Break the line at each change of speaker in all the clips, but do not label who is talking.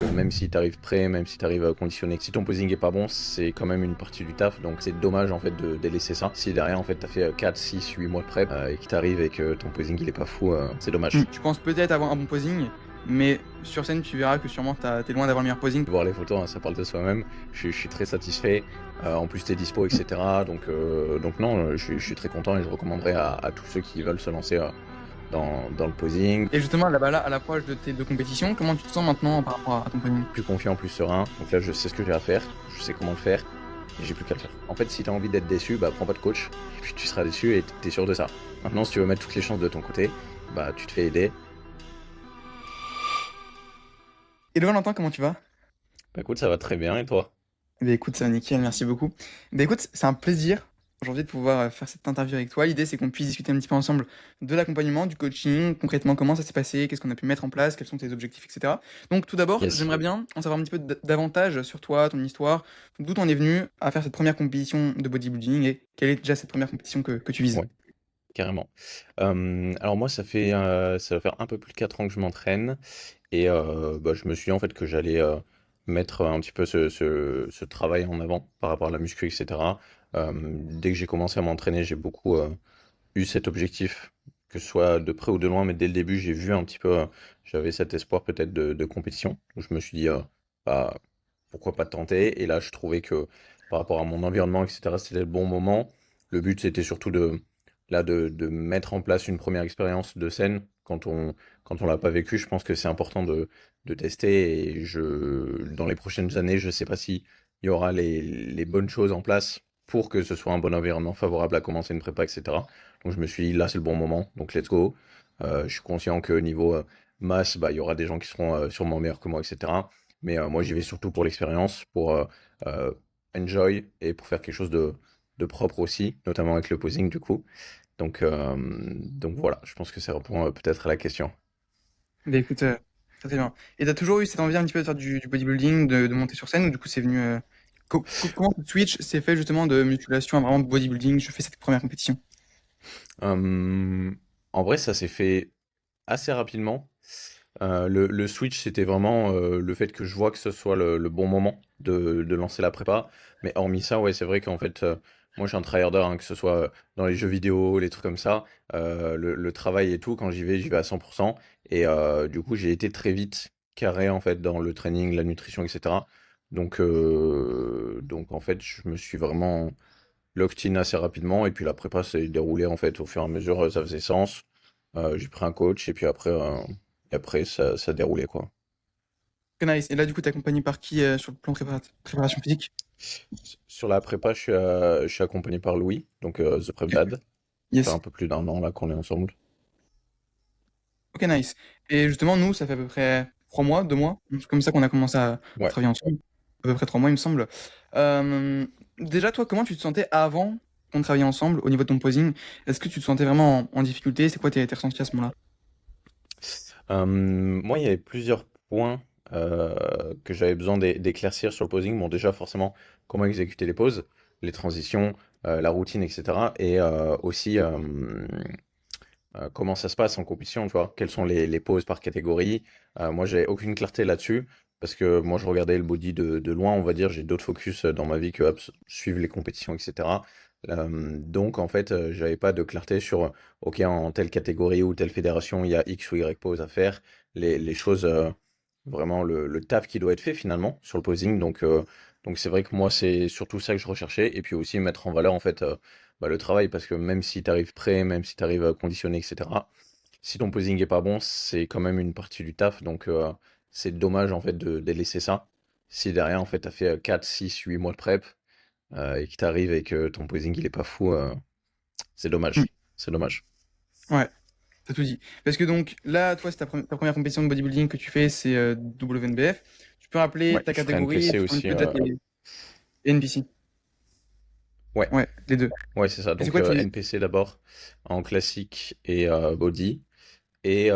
Même si tu arrives prêt, même si tu arrives conditionné, si ton posing est pas bon, c'est quand même une partie du taf, donc c'est dommage en fait de délaisser ça. Si derrière en fait t'as fait 4, 6, 8 mois de prep et qu'il t'arrive et que ton posing il est pas fou, c'est dommage.
Tu penses peut-être avoir un bon posing, mais sur scène, tu verras que sûrement t'es loin d'avoir le meilleur posing.
Voir les photos, hein, ça parle de soi-même. Je suis très satisfait. En plus, t'es dispo, etc. Donc non, je suis très content et je recommanderais à tous ceux qui veulent se lancer dans le posing.
Et justement, là-bas, là, à l'approche de tes deux compétitions, comment tu te sens maintenant par rapport à ton posing?
Plus confiant, plus serein. Donc là, je sais ce que j'ai à faire, je sais comment le faire et j'ai plus qu'à le faire. En fait, si t'as envie d'être déçu, bah prends pas de coach et puis tu seras déçu et t'es sûr de ça. Maintenant, si tu veux mettre toutes les chances de ton côté, bah tu te fais aider.
Et Valentin, comment tu vas?
Bah écoute, ça va très bien et toi?
Eh bien, écoute, ça va nickel, merci beaucoup. Eh bien, écoute, c'est un plaisir aujourd'hui de pouvoir faire cette interview avec toi. L'idée, c'est qu'on puisse discuter un petit peu ensemble de l'accompagnement, du coaching, concrètement comment ça s'est passé, qu'est-ce qu'on a pu mettre en place, quels sont tes objectifs, etc. Donc, tout d'abord,
Yes.
j'aimerais bien en savoir un petit peu davantage sur toi, ton histoire, d'où t'en es venu à faire cette première compétition de bodybuilding et quelle est déjà cette première compétition que tu vises.
Ouais, carrément. Alors moi, ça va faire un peu plus de 4 ans que je m'entraîne. Et bah, je me suis dit en fait que j'allais mettre un petit peu ce travail en avant par rapport à la muscu, etc. Dès que j'ai commencé à m'entraîner, j'ai beaucoup eu cet objectif, que ce soit de près ou de loin, mais dès le début, j'ai vu un petit peu, j'avais cet espoir peut-être de compétition. Donc, je me suis dit, bah, pourquoi pas tenter? Et là, je trouvais que par rapport à mon environnement, etc., c'était le bon moment. Le but, c'était surtout de mettre en place une première expérience de scène. Quand on l'a pas vécu, je pense que c'est important de tester. Et dans les prochaines années, je sais pas si il y aura les bonnes choses en place pour que ce soit un bon environnement favorable à commencer une prépa, etc. Donc je me suis dit, là, c'est le bon moment, donc let's go. Je suis conscient que niveau masse, bah, il y aura des gens qui seront sûrement meilleurs que moi, etc. Mais moi, j'y vais surtout pour l'expérience, pour euh, enjoy et pour faire quelque chose de propre aussi, notamment avec le posing, du coup. Donc voilà, je pense que ça répond peut-être à la question.
Eh bien, écoute, très très bien. Et t'as toujours eu cette envie un petit peu de faire du bodybuilding, de monter sur scène, ou du coup c'est venu... comment ce switch s'est fait justement de musculation à vraiment bodybuilding, je fais cette première compétition?
Euh, En vrai, ça s'est fait assez rapidement. Le switch, c'était vraiment le fait que je vois que ce soit le bon moment de lancer la prépa. Mais hormis ça, ouais, c'est vrai qu'en fait, moi, je suis un tryharder, hein, que ce soit dans les jeux vidéo, les trucs comme ça, le travail et tout, quand j'y vais à 100%. Et du coup, j'ai été très vite carré, en fait, dans le training, la nutrition, etc. Donc en fait, je me suis vraiment locked in assez rapidement. Et puis la prépa s'est déroulée, en fait, au fur et à mesure, ça faisait sens. J'ai pris un coach, et après ça déroulait, quoi.
Très nice. Et là du coup t'es accompagné par qui sur le plan préparation physique?
Sur la prépa, je suis accompagné par Louis, donc The Prep
Ok.
Dad. Ça fait un
Yes.
peu plus d'un an là qu'on est ensemble.
Ok, nice. Et justement nous ça fait à peu près 3 mois, 2 mois, c'est comme ça qu'on a commencé à
Ouais.
travailler ensemble. À peu près 3 mois il me semble. Euh, déjà toi comment tu te sentais avant qu'on travaillait ensemble au niveau de ton posing? Est-ce que tu te sentais vraiment en difficulté? C'est quoi tes ressentis à ce moment-là?
Moi, il y avait plusieurs points que j'avais besoin d'éclaircir sur le posing. Bon, déjà, forcément, comment exécuter les poses, les transitions, la routine, etc. Et aussi, comment ça se passe en compétition, tu vois? Quelles sont les poses par catégorie? Moi, j'avais aucune clarté là-dessus, parce que moi, je regardais le body de loin, on va dire. J'ai d'autres focus dans ma vie que suivre les compétitions, etc. Donc, en fait, j'avais pas de clarté sur, OK, en telle catégorie ou telle fédération, il y a X ou Y poses à faire. Les choses, vraiment le taf qui doit être fait finalement sur le posing. Donc c'est vrai que moi, c'est surtout ça que je recherchais. Et puis aussi mettre en valeur, en fait, bah, le travail, parce que même si tu arrives prêt, même si tu arrives conditionné, etc., si ton posing est pas bon, c'est quand même une partie du taf. Donc c'est dommage en fait de délaisser ça. Si derrière, en fait, tu as fait 4, 6, 8 mois de prep et que tu arrives et que ton posing il est pas fou, c'est
Hmm.
dommage. C'est dommage.
Ouais. T'as tout dit. Parce que donc là, toi, c'est ta première compétition de bodybuilding que tu fais, c'est WNBF. Tu peux rappeler
Ouais,
ta
je ferai
catégorie et
NPC
tu peux un
aussi.
peu peut-être les NPC.
Ouais,
Ouais, les deux.
ouais, c'est ça.
Et c'est
Donc
quoi tes...
NPC d'abord en classique et body. Et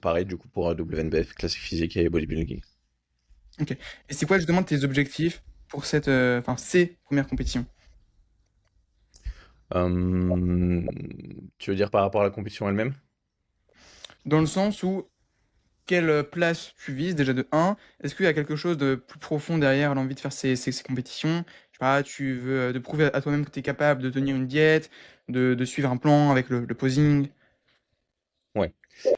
pareil du coup pour WNBF, classique physique et bodybuilding.
Ok. Et c'est quoi justement tes objectifs pour enfin, ces premières compétitions?
Tu veux dire par rapport à la compétition elle-même?
Dans le sens où, quelle place tu vises déjà de un? Est-ce qu'il y a quelque chose de plus profond derrière l'envie de faire ces compétitions? Je sais pas, tu veux de prouver à toi-même que tu es capable de tenir une diète, de suivre un plan avec le posing?
Ouais.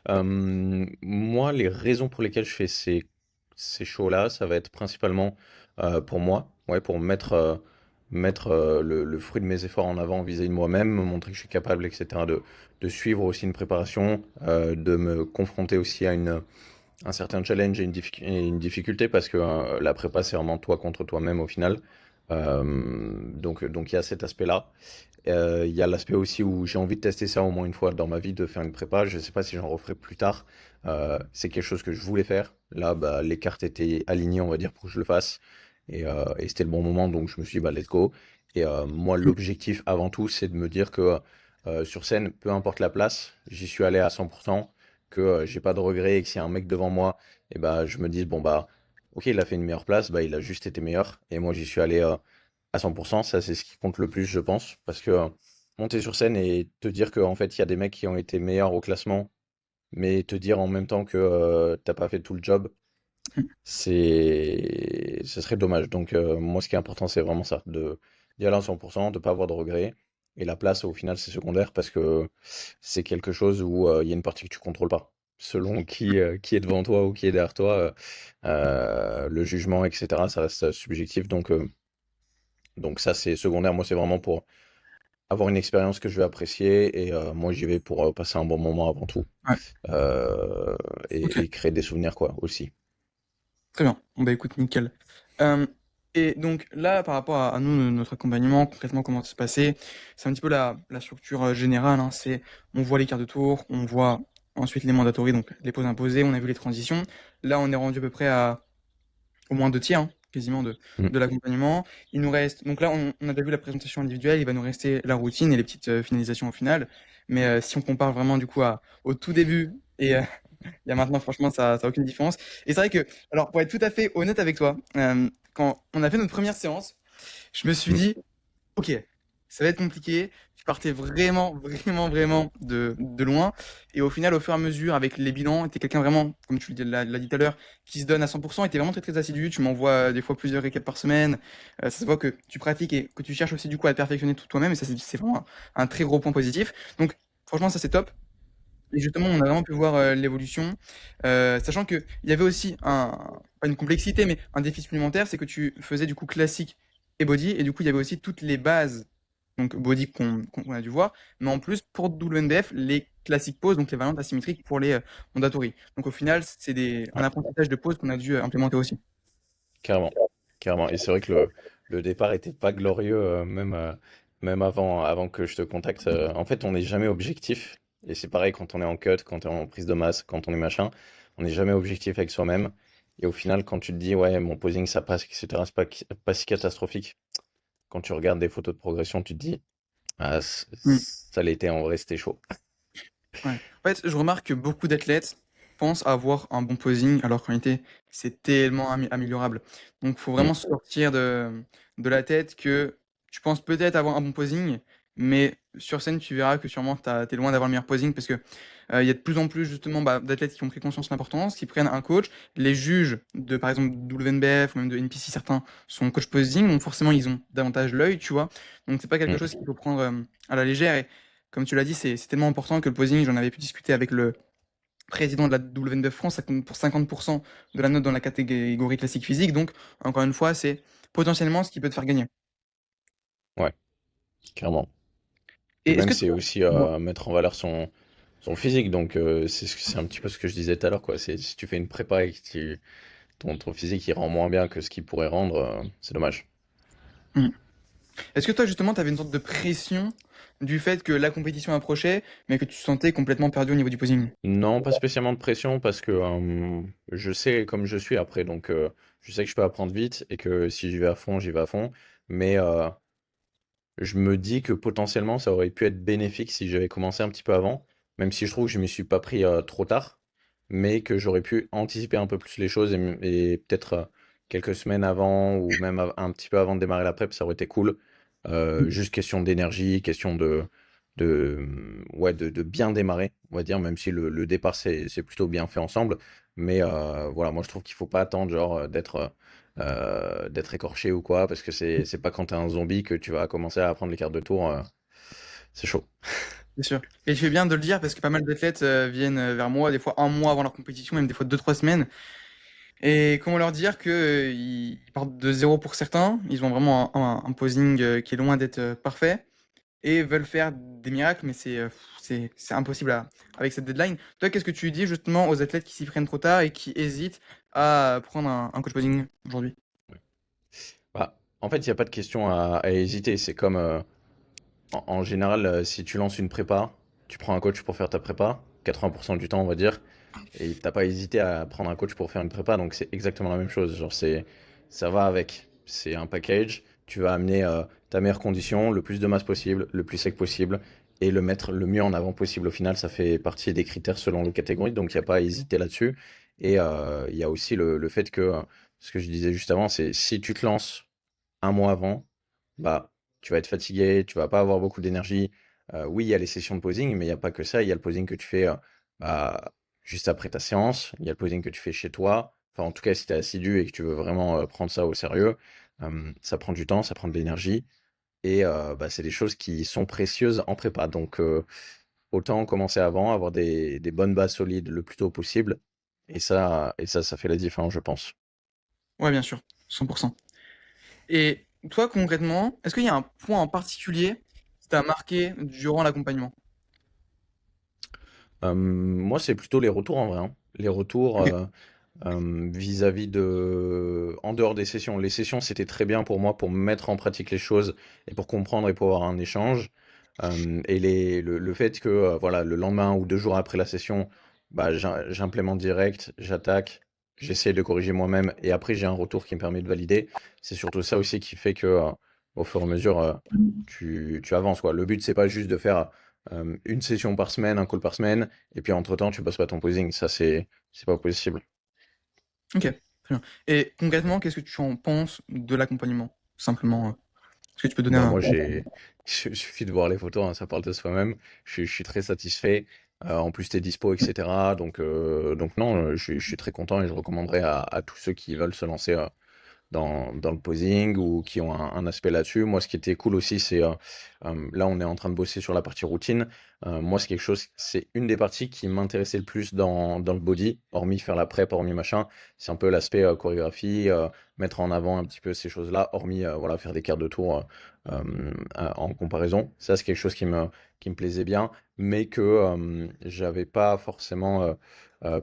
Moi, les raisons pour lesquelles je fais ces shows-là, ça va être principalement pour moi, ouais, pour mettre le fruit de mes efforts en avant vis-à-vis de moi-même, me montrer que je suis capable, etc., de suivre aussi une préparation, de me confronter aussi à un certain challenge et et une difficulté parce que la prépa, c'est vraiment toi contre toi-même au final. Donc il y a cet aspect-là. Il y a l'aspect aussi où j'ai envie de tester ça au moins une fois dans ma vie, de faire une prépa. Je ne sais pas si j'en referai plus tard. C'est quelque chose que je voulais faire. Là, bah, les cartes étaient alignées, on va dire, pour que je le fasse. Et c'était le bon moment, donc je me suis dit, bah, let's go. Et moi,
Mmh.
l'objectif avant tout, c'est de me dire que sur scène, peu importe la place, j'y suis allé à 100%, que j'ai pas de regrets et que s'il y a un mec devant moi, et bah, je me dis, bon, bah, ok, il a fait une meilleure place, bah, il a juste été meilleur. Et moi, j'y suis allé à 100%, ça c'est ce qui compte le plus, je pense, parce que monter sur scène et te dire qu'en fait il y a des mecs qui ont été meilleurs au classement, mais te dire en même temps que t'as pas fait tout le job, ce serait dommage. Donc moi ce qui est important c'est vraiment ça, de d'y aller à 100%, de pas avoir de regrets. Et la place au final c'est secondaire parce que c'est quelque chose où il y a une partie que tu contrôles pas. Selon qui est devant toi ou qui est derrière toi, le jugement, etc., ça reste subjectif. Donc ça c'est secondaire. Moi c'est vraiment pour avoir une expérience que je vais apprécier et moi j'y vais pour passer un bon moment avant tout.
Ouais,
Euh,
OK.
et créer des souvenirs quoi aussi.
Très bien. Bon, bah, écoute, nickel. Euh, et donc là, par rapport à nous, notre accompagnement, concrètement, comment ça se passait, c'est un petit peu la structure générale, hein. C'est, on voit les quarts de tour, on voit ensuite les mandatories, donc les pauses imposées, on a vu les transitions. Là, on est rendu à peu près à au moins deux tiers, hein, quasiment
Mm.
de l'accompagnement. Il nous reste, donc là, on a déjà vu la présentation individuelle, il va nous rester la routine et les petites finalisations au final. Mais si on compare vraiment du coup au tout début et il y a maintenant, franchement, ça a aucune différence. Et c'est vrai que, alors, pour être tout à fait honnête avec toi, quand on a fait notre première séance, je me suis
Mm.
dit, ok, ça va être compliqué. Je partais vraiment, vraiment, vraiment de loin. Et au final, au fur et à mesure, avec les bilans, t'es quelqu'un vraiment, comme tu l'as dit tout à l'heure, qui se donne à 100%. Et t'es vraiment très, très assidu. Tu m'envoies des fois plusieurs récaps par semaine. Ça se voit que tu pratiques et que tu cherches aussi du coup à te perfectionner tout toi-même. Et ça, c'est vraiment un très gros point positif. Donc, franchement, ça, c'est top. Et justement, on a vraiment pu voir l'évolution, sachant qu'il y avait aussi pas une complexité, mais un défi supplémentaire, c'est que tu faisais du coup classique et body, et du coup, il y avait aussi toutes les bases, donc body qu'on a dû voir, mais en plus, pour WNBF, les classiques poses, donc les variantes asymétriques pour les mandatory. Donc au final, c'est un
Ouais,
apprentissage de pose qu'on a dû implémenter aussi.
carrément, carrément. Et c'est vrai que le départ était pas glorieux, même avant que je te contacte. En fait, on n'est jamais objectif. Et c'est pareil quand on est en cut, quand on est en prise de masse, quand on est machin, on n'est jamais objectif avec soi-même. Et au final, quand tu te dis, ouais, mon posing ça passe, etc., c'est pas si catastrophique. Quand tu regardes des photos de progression, tu te dis, ah,
Mm.
ça l'était en vrai, c'était chaud.
Ouais. En fait, je remarque que beaucoup d'athlètes pensent avoir un bon posing, alors qu'en réalité, c'est tellement améliorable. Donc, il faut
Mm.
vraiment sortir de la tête que tu penses peut-être avoir un bon posing, mais sur scène, tu verras que sûrement, t'es loin d'avoir le meilleur posing parce que il y a de plus en plus, justement, bah, d'athlètes qui ont pris conscience de l'importance, qui prennent un coach. Les juges de, par exemple, WNBF ou même de NPC, certains sont coach posing, donc forcément, ils ont davantage l'œil, tu vois. Donc, c'est pas quelque
Mm.
chose qu'il faut prendre à la légère. Comme tu l'as dit, c'est tellement important que le posing, j'en avais pu discuter avec le président de la WNBF France, ça compte pour 50% de la note dans la catégorie classique physique. Donc, encore une fois, c'est potentiellement ce qui peut te faire gagner.
Ouais, clairement. Puis
Et est-ce
même,
que
c'est
toi,
aussi
dis-moi.
mettre en valeur son physique. Donc, c'est un petit peu ce que je disais tout à l'heure, quoi. C'est, si tu fais une prépa et que ton physique il rend moins bien que ce qu'il pourrait rendre, c'est dommage.
Hmm. Est-ce que toi, justement, tu avais une sorte de pression du fait que la compétition approchait, mais que tu te sentais complètement perdu au niveau du posing?
Non, pas spécialement de pression parce que je sais comme je suis après. Donc, je sais que je peux apprendre vite et que si j'y vais à fond, j'y vais à fond. Mais je me dis que potentiellement, ça aurait pu être bénéfique si j'avais commencé un petit peu avant, même si je trouve que je ne m'y suis pas pris trop tard, mais que j'aurais pu anticiper un peu plus les choses et peut-être quelques semaines avant ou même un petit peu avant de démarrer la prep, ça aurait été cool. Juste question d'énergie, question ouais, de bien démarrer, on va dire, même si le départ c'est plutôt bien fait ensemble, Mais voilà, moi je trouve qu'il faut pas attendre genre d'être écorché ou quoi, parce que c'est pas quand t'es un zombie que tu vas commencer à apprendre les cartes de tour. C'est chaud.
Bien sûr. Et tu fais bien de le dire parce que pas mal d'athlètes viennent vers moi, des fois un mois avant leur compétition, même des fois 2, 3 semaines. Et comment leur dire que ils partent de zéro pour certains, ils ont vraiment un posing qui est loin d'être parfait et veulent faire des miracles, mais c'est impossible avec cette deadline. Toi, qu'est-ce que tu dis justement aux athlètes qui s'y prennent trop tard et qui hésitent à prendre un coach posing aujourd'hui?
Bah, en fait, il n'y a pas de question à hésiter. C'est comme en général, si tu lances une prépa, tu prends un coach pour faire ta prépa, 80% du temps, on va dire, et t'as pas hésité à prendre un coach pour faire une prépa, donc c'est exactement la même chose. Genre, ça va avec. C'est un package. Tu vas amener ta meilleure condition, le plus de masse possible, le plus sec possible, et le mettre le mieux en avant possible. Au final, ça fait partie des critères selon les catégories, donc il n'y a pas à hésiter là-dessus. Et il y a aussi le fait que, ce que je disais juste avant, c'est si tu te lances un mois avant, bah, tu vas être fatigué, tu vas pas avoir beaucoup d'énergie. Oui, il y a les sessions de posing, mais il n'y a pas que ça. Il y a le posing que tu fais bah, juste après ta séance. Il y a le posing que tu fais chez toi. Enfin, en tout cas, si tu es assidu et que tu veux vraiment prendre ça au sérieux, ça prend du temps, ça prend de l'énergie. Et bah, c'est des choses qui sont précieuses en prépa. Donc, autant commencer avant, avoir des bonnes bases solides le plus tôt possible. Et ça fait la différence, je pense.
Ouais, bien sûr, 100%. Et toi, concrètement, est-ce qu'il y a un point en particulier qui t'a marqué durant l'accompagnement?
Moi, c'est plutôt les retours en vrai, hein. Les retours
Ok.
vis-à-vis de... En dehors des sessions. Les sessions, c'était très bien pour moi pour mettre en pratique les choses et pour comprendre et pour avoir un échange. Et le fait que voilà, le lendemain ou 2 jours après la session, bah, j'implémente direct, j'attaque, j'essaie de corriger moi-même et après j'ai un retour qui me permet de valider. C'est surtout ça aussi qui fait que au fur et à mesure, tu avances, quoi. Le but, c'est pas juste de faire une session par semaine, un call par semaine, et puis entre-temps, tu bosses pas ton posing. Ça, c'est pas possible.
Ok, très bien. Et concrètement, qu'est-ce que tu en penses de l'accompagnement? Simplement, est-ce que tu peux donner
Bah
un...
moi, il suffit de voir les photos, hein, ça parle de soi-même. Je suis très satisfait. En plus, t'es dispo, etc. Donc non, je suis très content et je recommanderais à tous ceux qui veulent se lancer dans le posing ou qui ont un aspect là-dessus. Moi, ce qui était cool aussi, c'est là, on est en train de bosser sur la partie routine. Moi, c'est une des parties qui m'intéressait le plus dans le body, hormis faire la prep, hormis machin. C'est un peu l'aspect chorégraphie, mettre en avant un petit peu ces choses-là, hormis voilà, faire des quarts de tour en comparaison. Ça, c'est quelque chose qui me plaisait bien, mais que j'avais pas forcément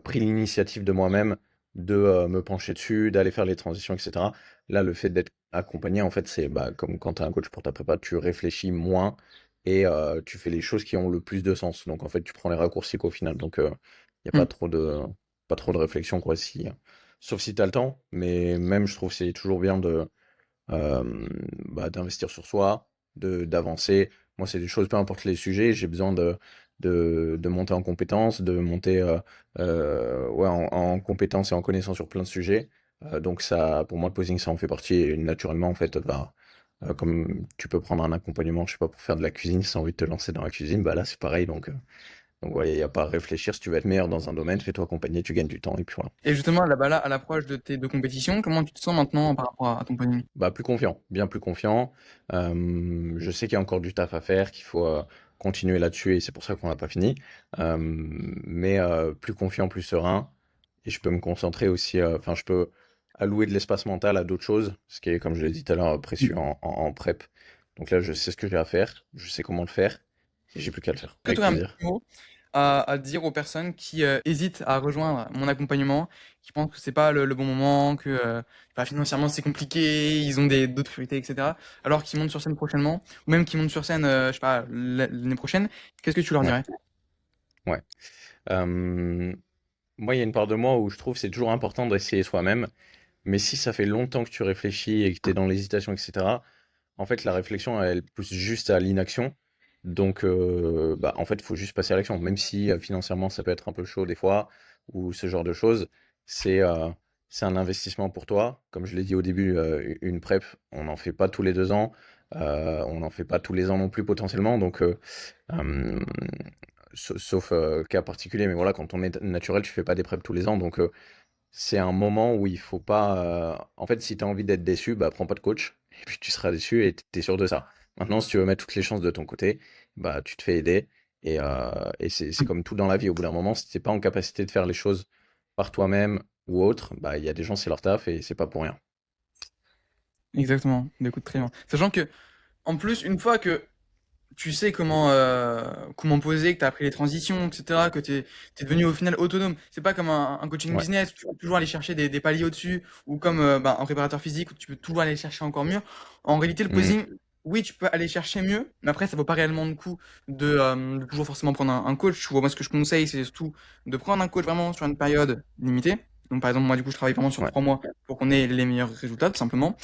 pris l'initiative de moi-même de me pencher dessus, d'aller faire les transitions, etc. Là, le fait d'être accompagné, en fait, c'est bah, comme quand tu as un coach pour ta prépa, tu réfléchis moins et tu fais les choses qui ont le plus de sens. Donc, en fait, tu prends les raccourcis qu'au final. Donc, il n'y a
Hmm.
pas trop de réflexion, quoi, sauf si tu as le temps. Mais même, je trouve que c'est toujours bien bah, d'investir sur soi, d'avancer. Moi, c'est des choses, peu importe les sujets, j'ai besoin de monter en compétences, de monter ouais, en compétences et en connaissances sur plein de sujets. Donc ça, pour moi, le posing, ça en fait partie. Et naturellement, en fait, bah, comme tu peux prendre un accompagnement, je sais pas, pour faire de la cuisine, si tu as envie de te lancer dans la cuisine, bah là, c'est pareil. Donc voilà, il n'y a pas à réfléchir. Si tu veux être meilleur dans un domaine, fais-toi accompagner, tu gagnes du temps, et puis voilà.
Et justement, là-bas, là, à l'approche de tes deux compétitions, comment tu te sens maintenant par rapport à ton planning?
Bah, plus confiant, bien plus confiant. Je sais qu'il y a encore du taf à faire, qu'il faut continuer là-dessus et c'est pour ça qu'on n'a pas fini. Mais plus confiant, plus serein. Et je peux me concentrer aussi, enfin, je peux allouer de l'espace mental à d'autres choses, ce qui est, comme je l'ai dit tout à l'heure, précieux en prep. Donc là, je sais ce que j'ai à faire, je sais comment le faire et j'ai plus qu'à le faire,
Que tu
avec
aurais un petit
plaisir.
mot à dire aux personnes qui hésitent à rejoindre mon accompagnement, qui pensent que c'est pas le bon moment, que bah, financièrement c'est compliqué, ils ont d'autres priorités, etc. Alors qu'ils montent sur scène prochainement, ou même qu'ils montent sur scène, je sais pas, l'année prochaine, qu'est-ce que tu leur
Ouais,
dirais?
ouais. Euh, Moi, il y a une part de moi où je trouve que c'est toujours important d'essayer soi-même. Mais si ça fait longtemps que tu réfléchis et que tu es dans l'hésitation, etc., en fait, la réflexion, elle pousse juste à l'inaction. Donc, bah, en fait, il faut juste passer à l'action. Même si financièrement, ça peut être un peu chaud des fois, ou ce genre de choses, c'est c'est un investissement pour toi. Comme je l'ai dit au début, une prep, on n'en fait pas tous les 2 ans. On n'en fait pas tous les ans non plus potentiellement. Donc, euh, sauf cas particulier, mais voilà, quand on est naturel, tu fais pas des preps tous les ans, donc c'est un moment où il faut pas. En fait, si tu as envie d'être déçu, bah prends pas de coach, et puis tu seras déçu et tu es sûr de ça. Maintenant, si tu veux mettre toutes les chances de ton côté, bah tu te fais aider, et c'est comme tout dans la vie, au bout d'un moment, si t'es pas en capacité de faire les choses par toi-même ou autre, bah il y a des gens, c'est leur taf et c'est pas pour rien.
Exactement. Bah, écoute, très bien. Sachant que, en plus, une fois que tu sais comment poser, que tu as appris les transitions, etc., que tu es devenu au final autonome. C'est pas comme un coaching
Ouais.
business où tu peux toujours aller chercher des paliers au-dessus, ou comme bah, un préparateur physique où tu peux toujours aller chercher encore mieux. En réalité, le
Mm.
posing, oui, tu peux aller chercher mieux, mais après, ça vaut pas réellement le coup de toujours forcément prendre un coach. Tu vois, moi, ce que je conseille, c'est surtout de prendre un coach vraiment sur une période limitée. Donc, par exemple, moi, du coup, je travaille vraiment sur
Ouais.
3 mois pour qu'on ait les meilleurs résultats, tout simplement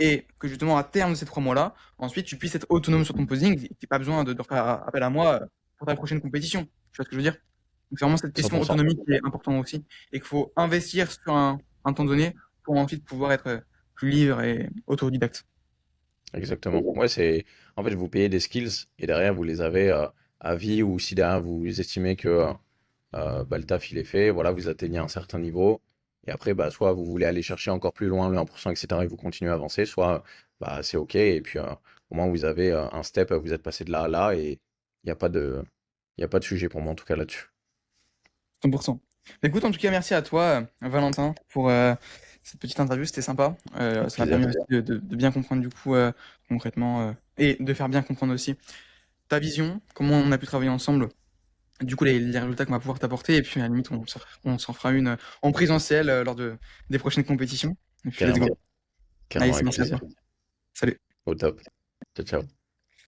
et que justement à terme de ces 3 mois-là, ensuite tu puisses être autonome sur ton posing et que tu pas besoin de refaire appel à moi pour ta prochaine compétition. Tu vois ce que je veux dire? Donc c'est vraiment cette question
100%.
autonomie qui est importante aussi et qu'il faut investir sur un temps donné pour ensuite pouvoir être plus libre et autodidacte.
Exactement. Ouais, en fait, vous payez des skills et derrière, vous les avez à vie, ou si derrière, vous estimez que bah, le taf, il est fait, voilà, vous atteignez un certain niveau. Et après, bah, soit vous voulez aller chercher encore plus loin le 1%, etc., et vous continuez à avancer, soit bah, c'est OK. Et puis, au moins, vous avez un step, vous êtes passé de là à là, et il n'y a pas de, il y a pas de sujet pour moi, en tout cas, là-dessus.
100%. Écoute, en tout cas, merci à toi, Valentin, pour cette petite interview. C'était sympa.
Avec
Ça m'a
plaisir.
permis aussi de bien comprendre du coup concrètement et de faire bien comprendre aussi ta vision, comment on a pu travailler ensemble du coup les résultats qu'on va pouvoir t'apporter et puis à la limite on s'en fera une en présentiel lors des prochaines compétitions et puis let's go.
Carrément.
Allez,
Carrément,
c'est
avec
merci à
plaisir.
toi. Salut.
Au top. Ciao, ciao.